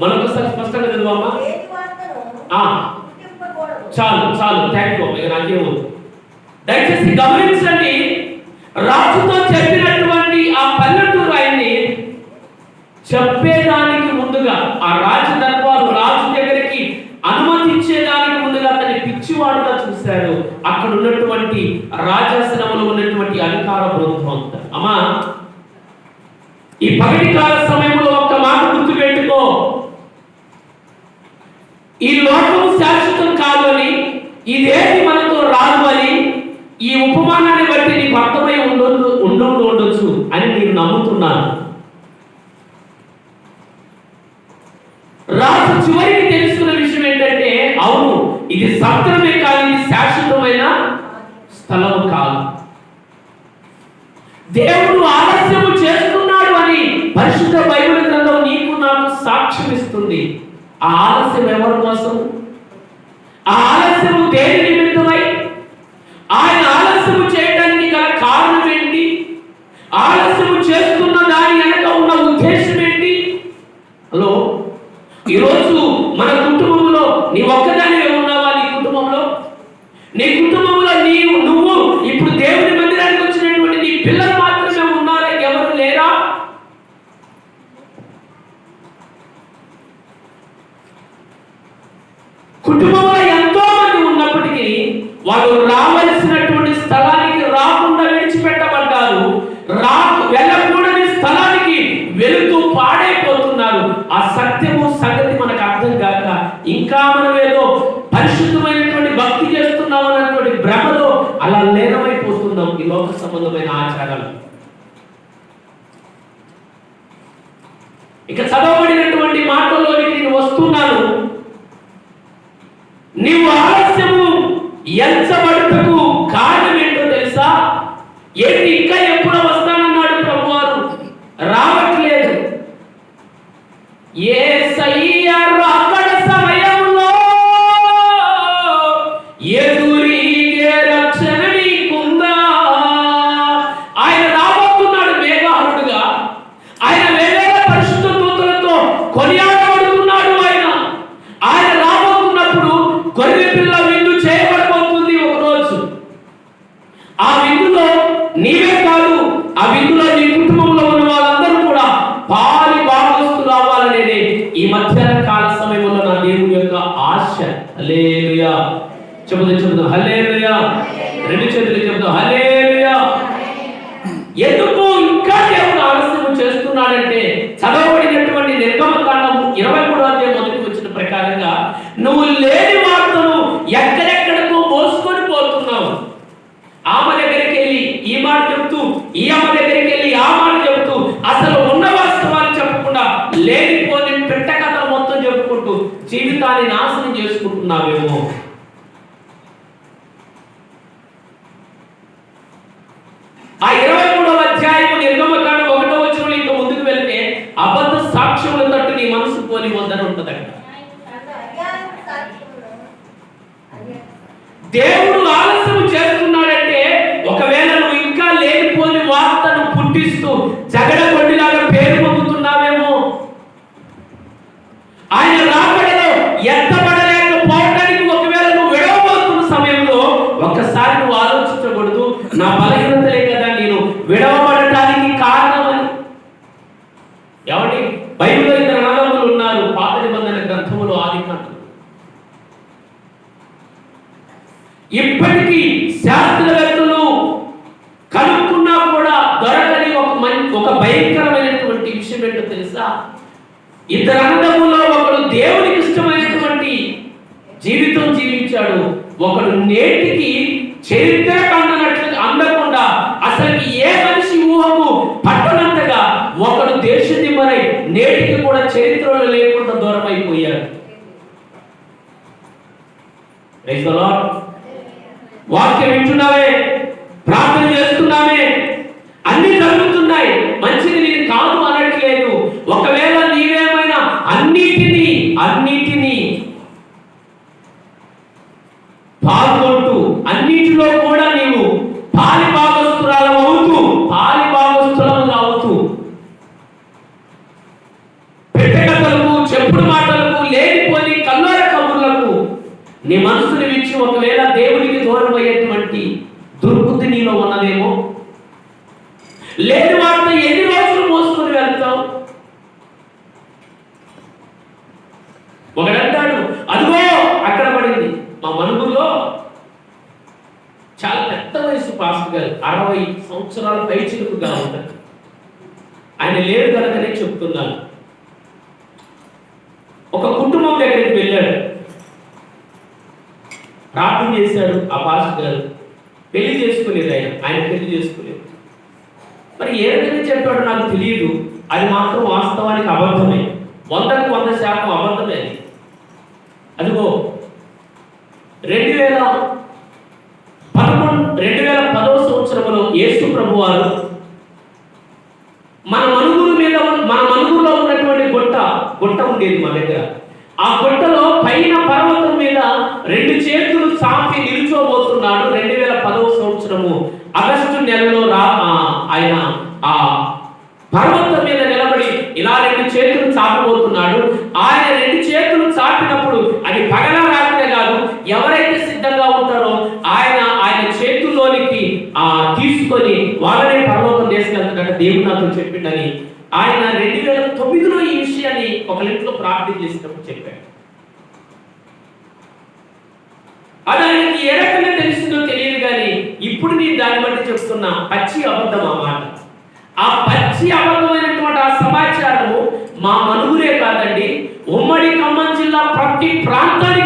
మనకోసారి స్పష్టంగా చదువమ్మా. చాలు చాలు, థ్యాంక్ యూ. నాకేమో దయచేసి గమనించండి. రాజుతో చెప్పినటువంటి ఆ పల్లెటూరు ఆయన్ని చెప్పేదానికి ముందుగా, ఆ రాజు దర్బారు రాజు దగ్గరికి అనుమతించేదానికి ముందుగా అతన్ని పిచ్చివాడుగా చూశాడు. అక్కడ ఉన్నటువంటి రాజాసనంలో ఉన్నటువంటి అధికార బృందం అంతా. అమ్మా, ఈ పగటి కాల సమయంలో ఒక్క మాట గుర్తు పెట్టుకో. ఈ లోకం శాశ్వతం కాదు అని, ఇదేది మనతో రాదు అని, ఈ ఉపమానాన్ని బట్టి నీకు అర్థమై ఉండొచ్చు అని నేను నమ్ముతున్నాను. రాజు చివరికి తెలుసుకున్న విషయం ఏంటంటే, అవును, ఇది సత్రమే కాదు, ఇది శాశ్వతమైన స్థలము కాదు. దేవుడు ఆలస్యము చేస్తున్నాడు అని పరిశుద్ధ బైబిల్ గ్రంథం నీకు నాకు సాక్ష్యం ఇస్తుంది. ఆ ఆలస్యం ఎవరి కోసం? ఆ ఆలస్యము దేని నిమిత్తమై? ఆయన ఆలస్యము చేయడానికి గల కారణం ఏంటి? ఆలస్యము చేస్తున్న దాని వెనక ఉన్న ఉద్దేశం ఏంటి? హలో, ఈరోజు మన కుటుంబంలో నీ ఒక్కదానివే ఉన్నావా? నీ కుటుంబంలో నువ్వు ఇప్పుడు దేవుని మందిరానికి వచ్చినటువంటి నీ పిల్లలు మాత్రమే ఉన్నారా? ఎవరు లేరా? కుటుంబంలో ఎంతో మంది ఉన్నప్పటికీ వాళ్ళు రావలసినటువంటి స్థలానికి రాకుండా విడిచిపెట్టబడ్డారు. వెళ్ళకూడని స్థలానికి వెళుతూ పాడైపోతున్నారు. ఆ సత్యము సంగతి మనకు అర్థం కాక ఇంకా మనం ఏదో పరిశుద్ధమైనటువంటి భక్తి చేస్తున్నాం అన్నటువంటి భ్రమలో అలా లీనమైపోతున్నాం ఈ లోక సంబంధమైన ఆచారాలు. ఇక చదవబడినటువంటి మాటల్లోనికి నేను వస్తున్నాను. నీవు ఆలస్యము ఎంచబడుటకు కారణం ఏంటో తెలుసా? ఏంటి, ఇంకా ఎప్పుడో వస్తానన్నాడు ప్రభువారు, రావట్లేదు. యేసయ్య రాకడ సమయంలో ఎదురీగే రక్షణ నీకుందా? ఆయన రాబోతున్నాడు మేఘారుడుగా. ఆయన వేవేల పరిశుద్ధ దూతలతో కొనియాడబడుతున్నాడు. ఆయన రాబోతున్నప్పుడు గొర్రె పిల్ల విందు చేయబడబోతుంది ఒకరోజు. ఆ విందులో నీవే కాదు, ఆ విందులో నీ కుటుంబంలో ఉన్న వాళ్ళందరూ కూడా పాలి భాగస్తులు రావాలనేది ఈ మధ్యాహ్న కాల సమయంలో నా దేవుని యొక్క ఆశ. హల్లెలూయా చెబుదాం, హల్లెలూయా. రెండు చేతులు చెబుదాం, హల్లెలూయా. ఎందుకు ఇంకా దేవుడు ఆలస్యం చేస్తున్నాడంటే, చదవబడినటువంటి నిర్గమకాండం 23వ అధ్యాయం మొదటి వచ్చిన ప్రకారంగా నువ్వు లేని వార్తను ఎక్కడెక్కడికో మోసుకొని పోతున్నావు. ఆమె దగ్గరికి వెళ్ళి ఈ మాట చెబుతూ, ఈ అమ్మ దగ్గరికి వెళ్ళి ఆ మాట చెబుతూ, అసలు ఉన్న వాస్తవాలు చెప్పకుండా లేనిపోని పెట్ట కథలు మొత్తం చెప్పుకుంటూ జీవితాన్ని నాశనం చేసుకుంటున్నావేమో. ఆ 23వ అధ్యాయం నిర్గమకాండం 1వ వచనంలో ఇంకా ముందుకు వెళ్తే అబద్ధ సాక్ష్యముల తట్టు నీ మనసు పోని వద్దని ఉంటుందట. దేవుడు ఆలస్యం చేస్తున్నాడంటే, ఒకవేళ నువ్వు ఇంకా లేనిపోని వార్తను పుట్టిస్తూ జగడగొడ్డిలాగా పేరు పొందుతున్నావేమో. ఆయన రాకడలో ఎత్తబడలేకపోవడానికి ఒకవేళ నువ్వు విడవబోతున్న సమయంలో ఒక్కసారి నువ్వు ఆలోచించకూడదు, నా బలహీనతలే కదా నేను విడవబడటానికి కారణమని. ఏమండి, బైబిల్లో ఇద్దరు అన్నదమ్ములు ఉన్నారు. పాత నిబంధన గ్రంథములో ఆదికాండం. ఇప్పటికీ శాస్త్రవేత్తలు కనుక్కున్నా కూడా దొరకని ఒక భయంకరమైనటువంటి విషయం ఏంటో తెలుసా? ఇద్దరు అన్నదమ్ముల్లో ఒకడు దేవునికి ఇష్టమైనటువంటి జీవితం జీవించాడు, ఒకడు నేటికి చరిత్ర అందకుండా అసలు ఏ మనిషి ఊహకు పట్టనంతగా ఒకడు దేశదిమ్మరై నేటికి కూడా చరిత్రలో లేకుండా దూరం అయిపోయాడు. Praise the Lord. వాక్యం వింటున్నావే, ప్రార్థన చేస్తున్నామే, అన్ని జరుగుతున్నాయి, మంచిది నేను కాదు అనట్లేదు. ఒకవేళ నీవేమైనా అన్నిటినీ పాల్గొంటూ అన్నిటిలో కూడా నీవు పాలి భాగస్థులం అవుతూ నీ మనసుని విచ్చి ఒకవేళ దేవునికి దూరం అయ్యేటువంటి దుర్బుద్ధి నీలో ఉన్నదేమో. లేని వాటితో ఎన్ని రోజులు మోసుకొని వెళ్తావు? ఒకడంటాడు, అదిగో అక్కడ పడింది. మా మనుగుల్లో చాలా పెద్ద వయసు పాస్టర్ గారు, 60 సంవత్సరాల పైచిలుకుగా ఉంటారు. ఆయన లేరు కనుకనే చెప్తున్నాను. ఒక కుటుంబం దగ్గరికి వెళ్ళాడు, ప్రార్థన చేశాడు. ఆ పాస్టర్ గారు పెళ్లి చేసుకునేది, ఆయన పెళ్లి చేసుకునేది. మరి ఏ రకంగా చెప్పాడో నాకు తెలియదు. అది మాత్రం వాస్తవానికి అబద్ధమే, 100కు 100% అబద్ధమే. అదిగో 2010వ సంవత్సరంలో యేసు ప్రభు వారు మన మనుగురులో ఉన్నటువంటి గుట్ట ఉండేది మా దగ్గర. ఆ గుట్టలో పైన పర్వతం మీద 2 చేతులు చాపి నిలుచోబోతున్నాడు. 2010వ సంవత్సరము ఆగస్టు నెలలో ఆయన ఆ పర్వతం మీద నిలబడి ఇలా 2 చేతులు చాపబోతున్నాడు. ఆయన 2 చేతులు చాపినప్పుడు అది పగల రాత్రి కాదు, ఎవరైతే సిద్ధంగా ఉంటారో ఆయన చేతుల్లోనికి తీసుకొని వాళ్ళనే పరలోకం తీసుకెళ్తాడట. దేవుడు నాతో చెప్పిండని ఆయన 2009లో ఈ విషయాన్ని ఒకరింట్లో ప్రార్థన చేసినప్పుడు చెప్పాడు. అది ఆయనకి ఏ రకంగా తెలిసిందో తెలియదు, కానీ ఇప్పుడు నేను దాన్ని బట్టి చెప్తున్నా, పచ్చి అబద్ధం ఆ మాట. ఆ పచ్చి అబద్ధమైనటువంటి ఆ సమాచారము మా మనుగురే కాదండి, ఉమ్మడి ఖమ్మం జిల్లా ప్రతి ప్రాంతానికి